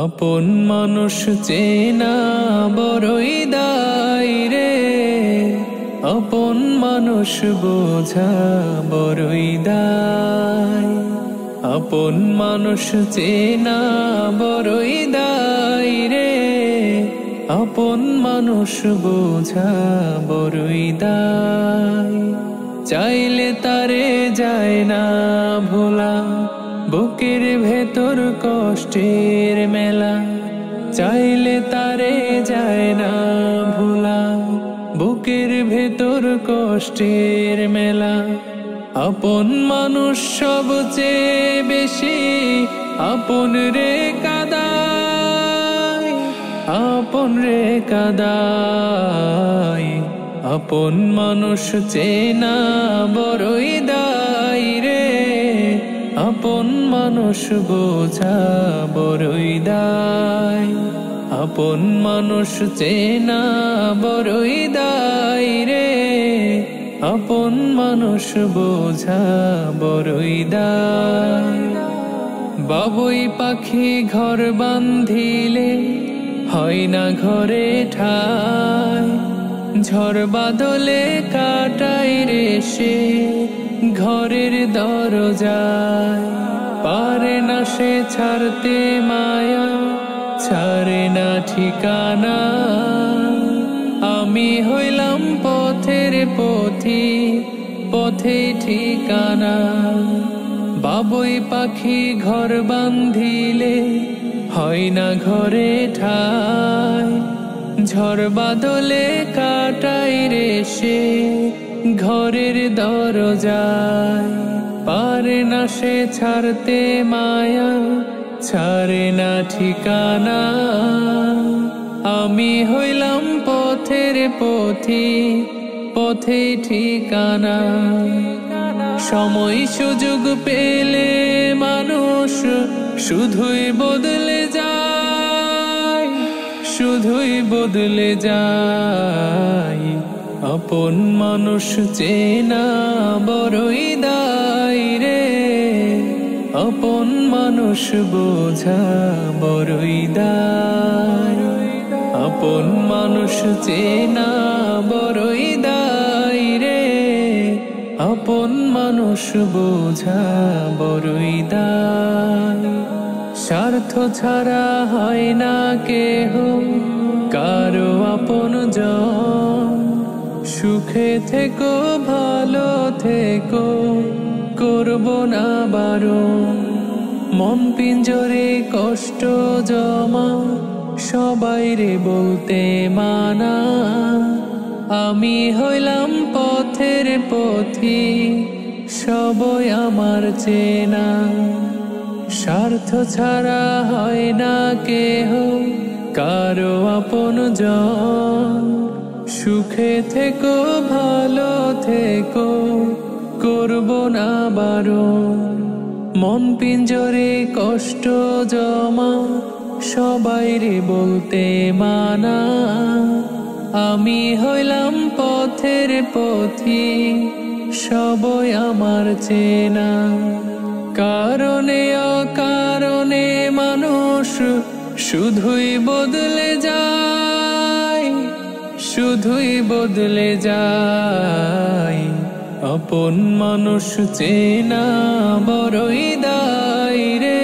আপন মানুষ চেনা বড়ই দায় রে, আপন মানুষ বোঝা বড়ই দায়। আপন মানুষ চেনা বড়ই দায় রে, আপন মানুষ বোঝা বড়ই দায়। চাইলে তারে যায় না ভোলা, বুকের ভেতর কষ্টের মেলা। চাইলে তারে যায় না ভোলা, বুকের ভেতর কষ্টের মেলা। আপন মানুষ সবচেয়ে বেশি আপন রে কাদায়, আপন রে কাদায়। আপন মানুষ চেনা বড়ই দায় রে, আপন মানুষ বোঝা বড়ই দায়। আপন মানুষ চেনা বড়ই দায় রে, আপন মানুষ বোঝা বড়ই দায়। বাবুই পাখি ঘর বান্ধিলে হয় না ঘরে ঠাই, ঝড় বাদলে কাটাই রে সে ঘরের দরজায়। পারে না সে ছাড়তে মায়া, ছাড়ে না ঠিকানা। আমি হইলাম পথের পথি, পথেই ঠিকানা। বাবুই পাখি ঘর বান্ধিলে হয় না ঘরে ঠাই, ঝড় বাদলে কাটাই রে সে ঘরের দরজায়। পারে না সে ছাড়তে মায়া, ছাড়ে না ঠিকানা। আমি হইলাম পথের পথি, পথেই ঠিকানা। সময় সুযোগ পেলে মানুষ শুধুই বদলে যায়, শুধুই বদলে যায়। আপন মানুষ চেনা বড়ই দায় রে, আপন মানুষ বোঝা বড়ই দায়। আপন মানুষ চেনা বড়ই দায় রে, আপন মানুষ বোঝা বড়ই দায়। স্বার্থ ছাড়া হয় না কেহ কারো আপনজন, সুখে থেকো ভালো থেকো করব না বারণ। মন পিঞ্জরে কষ্ট জমা সবাই রে বলতে মানা। আমি হইলাম পথের পথি, সবই আমার চেনা। স্বার্থ ছাড়া হয় না কেহ কারো আপনজন, সুখে থেকো ভালো থেকো করব না বারণ। মন পিঞ্জরে কষ্ট জমা সবাই রে বলতে মানা। আমি হইলাম পথের পথি, সবই আমার চেনা। কারণে অকারণে মানুষ শুধুই বদলে যায়, শুধুই বদলে যায়। আপন মানুষ চেনা বড়ই দায় রে,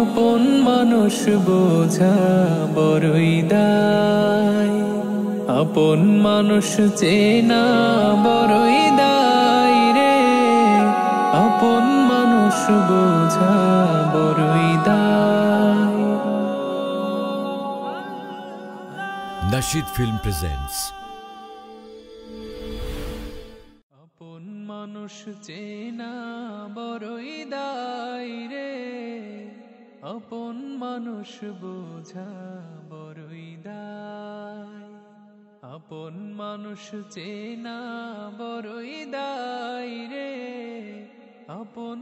আপন মানুষ বোঝা বড়ই দায়। আপন মানুষ চেনা বড়ই দায় রে, আপন মানুষ বোঝা বড়ই দায়। Nasheed Film presents আপন মানুষ চেনা বড়ই দায় রে, আপন মানুষ বোঝা বড়ই দায়। আপন মানুষ চেনা বড়ই দায় রে, আপন